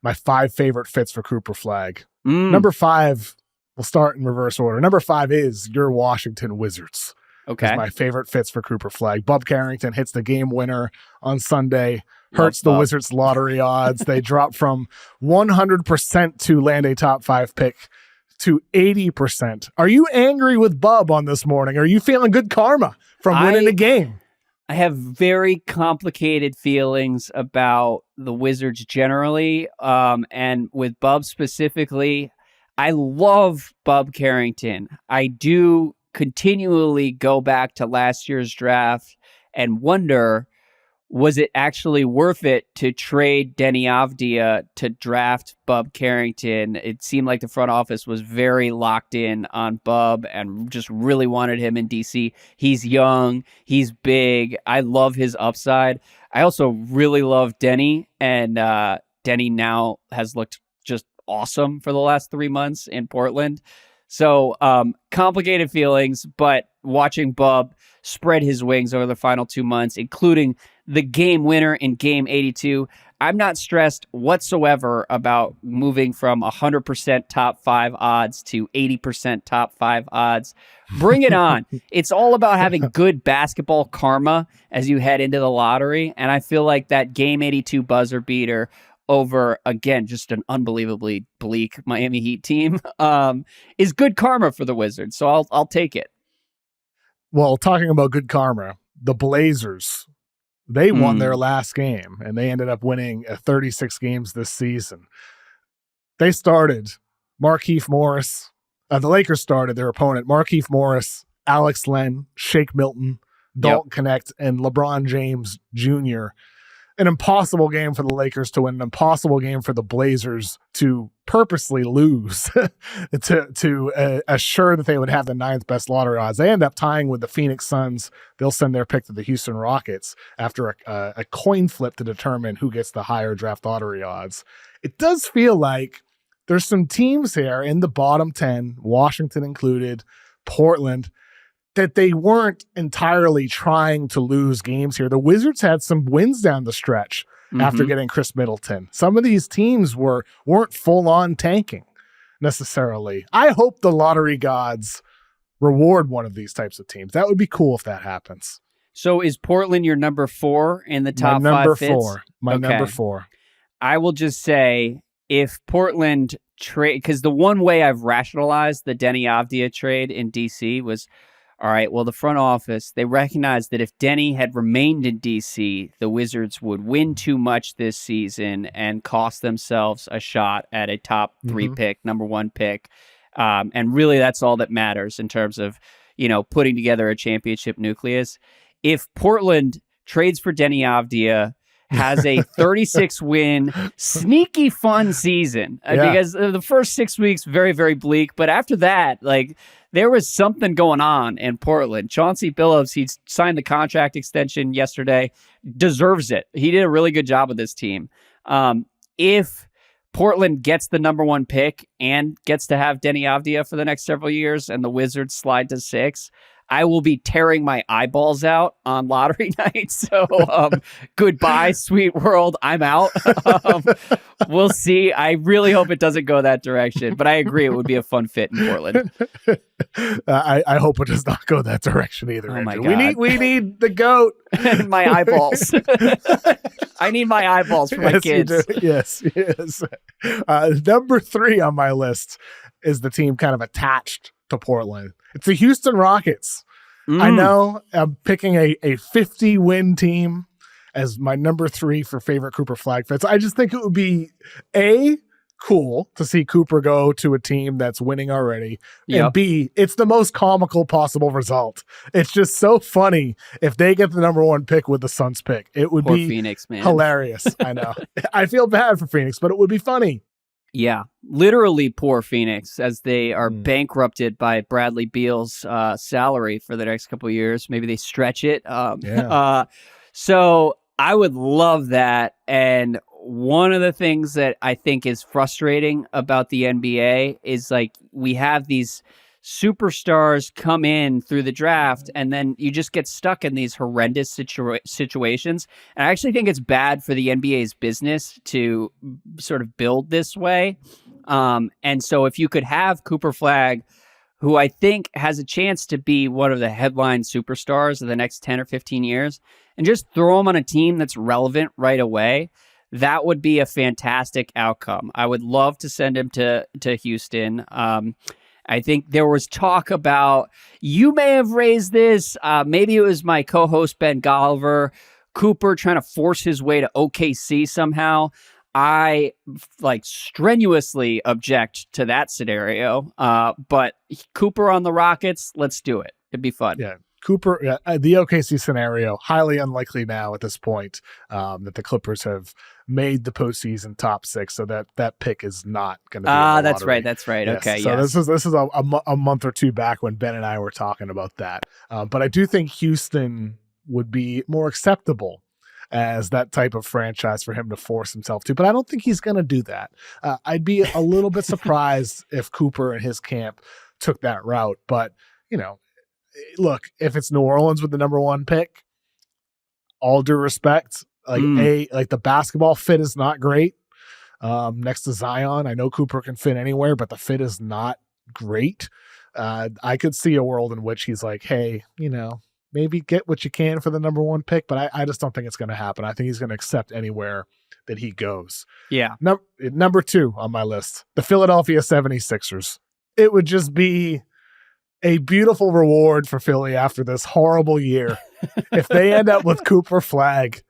my 5 favorite fits for Cooper Flagg. Number 5, we'll start in reverse order. Number 5 is your Washington Wizards. Okay. Is my favorite fits for Cooper Flagg. Bub Carrington hits the game winner on Sunday, hurts the Wizards lottery odds. They drop from 100% to land a top 5 pick to 80%. Are you angry with Bub on this morning? Are you feeling good karma from winning the game? I have very complicated feelings about the Wizards generally, and with Bub specifically. I love Bub Carrington. I do continually go back to last year's draft and wonder, was it actually worth it to trade Denny Avdia to draft Bub Carrington? It seemed like the front office was very locked in on Bub and just really wanted him in DC. He's young. He's big. I love his upside. I also really love Denny, and Denny now has looked just awesome for the last 3 months in Portland. So complicated feelings, but watching Bub spread his wings over the final 2 months, including the game winner in game 82, I'm not stressed whatsoever about moving from 100% top 5 odds to 80% top 5 odds. Bring it on. It's all about having good basketball karma as you head into the lottery. And I feel like that game 82 buzzer beater over, again, just an unbelievably bleak Miami Heat team, is good karma for the Wizards. So I'll take it. Well, talking about good karma, the Blazers, they won their last game, and they ended up winning 36 games this season. They started Markieff Morris. The Lakers started their opponent, Markieff Morris, Alex Len, Shake Milton, Dalton Connect, and LeBron James Jr., an impossible game for the Lakers to win, an impossible game for the Blazers to purposely lose to assure that they would have the 9th best lottery odds. They end up tying with the Phoenix Suns. They'll send their pick to the Houston Rockets after a coin flip to determine who gets the higher draft lottery odds. It does feel like there's some teams here in the bottom 10, Washington included, Portland, that they weren't entirely trying to lose games here. The Wizards had some wins down the stretch after getting Chris Middleton. Some of these teams weren't full-on tanking necessarily. I hope the lottery gods reward one of these types of teams. That would be cool if that happens. So is Portland your number 4 in the top 5 number fits? 4. Number 4. I will just say, if Portland trade, because the one way I've rationalized the Denny Avdia trade in DC was, all right, well, the front office, they recognized that if Denny had remained in DC, the Wizards would win too much this season and cost themselves a shot at a top 3 pick, number 1 pick. And really, that's all that matters in terms of, putting together a championship nucleus. If Portland trades for Denny Avdia, has a 36-win, sneaky fun season, because the first 6 weeks, very, very bleak. But after that, there was something going on in Portland. Chauncey Billups, he signed the contract extension yesterday, deserves it. He did a really good job with this team. If Portland gets the number 1 pick and gets to have Denny Avdia for the next several years and the Wizards slide to 6, I will be tearing my eyeballs out on lottery night. So goodbye, sweet world. I'm out. We'll see. I really hope it doesn't go that direction, but I agree it would be a fun fit in Portland. I hope it does not go that direction either. Oh my God. We need the GOAT. My eyeballs. I need my eyeballs for my kids. Yes. Number 3 on my list is the team kind of attached to Portland. It's the Houston Rockets. I know I'm picking a 50-win team as my number 3 for favorite Cooper Flagg fits. I just think it would be cool to see Cooper go to a team that's winning already. And B, it's the most comical possible result. It's just so funny if they get the number 1 pick with the Suns pick. It would be Phoenix, man. Hilarious. I know. I feel bad for Phoenix, but it would be funny. Yeah, literally poor Phoenix, as they are bankrupted by Bradley Beal's salary for the next couple of years. Maybe they stretch it. So I would love that. And one of the things that I think is frustrating about the NBA is we have these superstars come in through the draft, and then you just get stuck in these horrendous situations. And I actually think it's bad for the NBA's business to sort of build this way. And so if you could have Cooper Flagg, who I think has a chance to be one of the headline superstars of the next 10 or 15 years, and just throw him on a team that's relevant right away, that would be a fantastic outcome. I would love to send him to Houston. I think there was talk about, you may have raised this, maybe it was my co-host Ben Golliver, Cooper trying to force his way to OKC somehow. I strenuously object to that scenario. But Cooper on the Rockets, let's do it. It'd be fun. Yeah. Cooper, the OKC scenario, highly unlikely now at this point, that the Clippers have made the postseason top 6, so that pick is not going to be. That's right. Yes. Okay. So this is a month or two back when Ben and I were talking about that. But I do think Houston would be more acceptable as that type of franchise for him to force himself to. But I don't think he's going to do that. I'd be a little bit surprised if Cooper and his camp took that route. But, look, if it's New Orleans with the number 1 pick, all due respect, the basketball fit is not great. Next to Zion, I know Cooper can fit anywhere, but the fit is not great. I could see a world in which he's like, hey, maybe get what you can for the number 1 pick, but I just don't think it's going to happen. I think he's going to accept anywhere that he goes. Yeah. Number 2 on my list, the Philadelphia 76ers. It would just be a beautiful reward for Philly after this horrible year. If they end up with Cooper Flagg,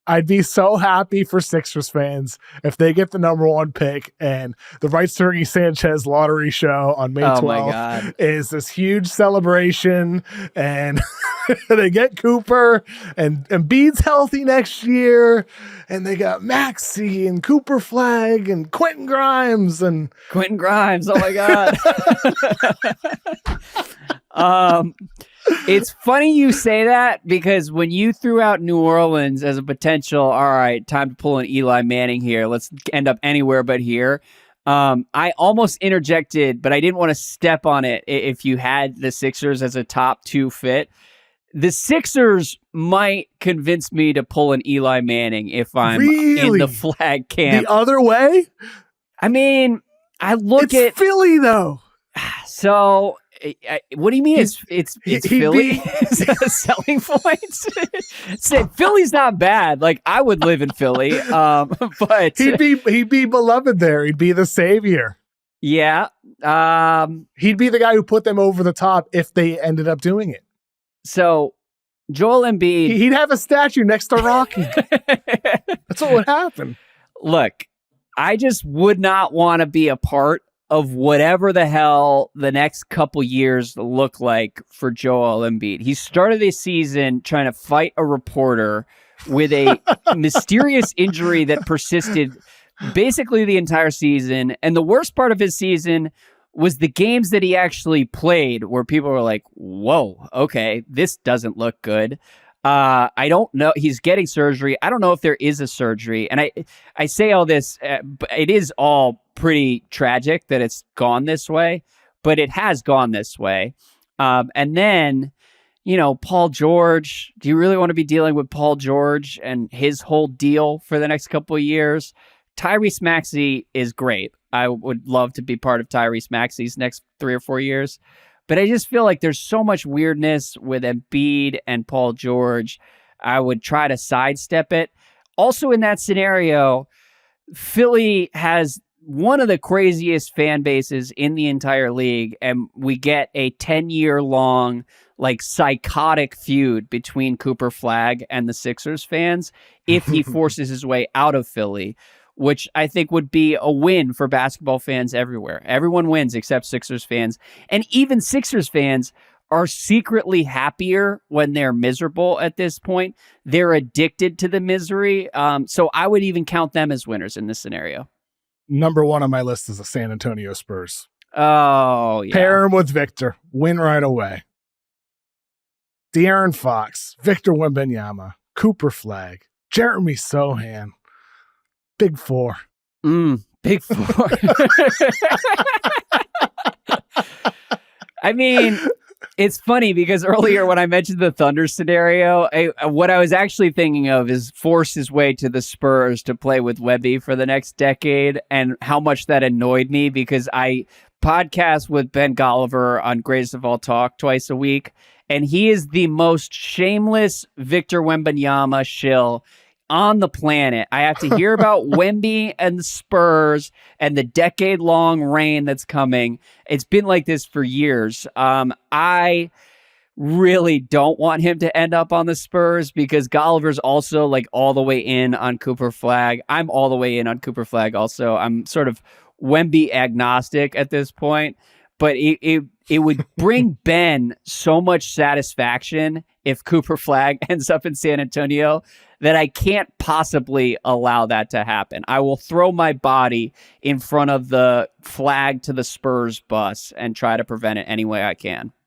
I'd be so happy for Sixers fans if they get the number 1 pick and the Right Sergey Sanchez lottery show on May 12th is this huge celebration, and they get Cooper and Embiid's healthy next year, and they got Maxey and Cooper Flagg and Quentin Grimes. Oh my God. It's funny you say that, because when you threw out New Orleans as a potential, all right, time to pull an Eli Manning here, let's end up anywhere but here, I almost interjected, but I didn't want to step on it if you had the Sixers as a top 2 fit. The Sixers might convince me to pull an Eli Manning if I'm in the Flagg camp. The other way? I mean, it's Philly, though. So... what do you mean? It's Philly? Is that a selling point? Philly's not bad. I would live in Philly, but he'd be beloved there. He'd be the savior. Yeah, he'd be the guy who put them over the top if they ended up doing it. So Joel Embiid, he'd have a statue next to Rocky. That's what would happen. Look, I just would not want to be a part of whatever the hell the next couple years look like for Joel Embiid. He started this season trying to fight a reporter with a mysterious injury that persisted basically the entire season. And the worst part of his season was the games that he actually played, where people were like, whoa, okay, this doesn't look good. I don't know. He's getting surgery. I don't know if there is a surgery. And I say all this, but it is all pretty tragic that it's gone this way, but it has gone this way. And then, Paul George, do you really want to be dealing with Paul George and his whole deal for the next couple of years? Tyrese Maxey is great. I would love to be part of Tyrese Maxey's next 3 or 4 years. But I just feel like there's so much weirdness with Embiid and Paul George. I would try to sidestep it. Also in that scenario, Philly has one of the craziest fan bases in the entire league, and we get a 10-year-long, psychotic feud between Cooper Flagg and the Sixers fans if he forces his way out of Philly, which I think would be a win for basketball fans everywhere. Everyone wins except Sixers fans. And even Sixers fans are secretly happier when they're miserable at this point. They're addicted to the misery. So I would even count them as winners in this scenario. Number 1 on my list is the San Antonio Spurs. Oh, yeah. Pair him with Victor. Win right away. De'Aaron Fox, Victor Wembanyama, Cooper Flagg, Jeremy Sohan. Big 4. Big 4. I mean, it's funny because earlier when I mentioned the Thunder scenario, what I was actually thinking of is force his way to the Spurs to play with Webby for the next decade, and how much that annoyed me because I podcast with Ben Golliver on Greatest of All Talk twice a week, and he is the most shameless Victor Wembanyama shill on the planet. I have to hear about Wemby and the Spurs and the decade-long reign that's coming. It's been like this for years. I really don't want him to end up on the Spurs because Golliver's also like all the way in on Cooper Flagg. I'm all the way in on Cooper Flagg also. I'm sort of Wemby agnostic at this point, but it would bring Ben so much satisfaction if Cooper Flagg ends up in San Antonio that I can't possibly allow that to happen. I will throw my body in front of the Flagg to the Spurs bus and try to prevent it any way I can.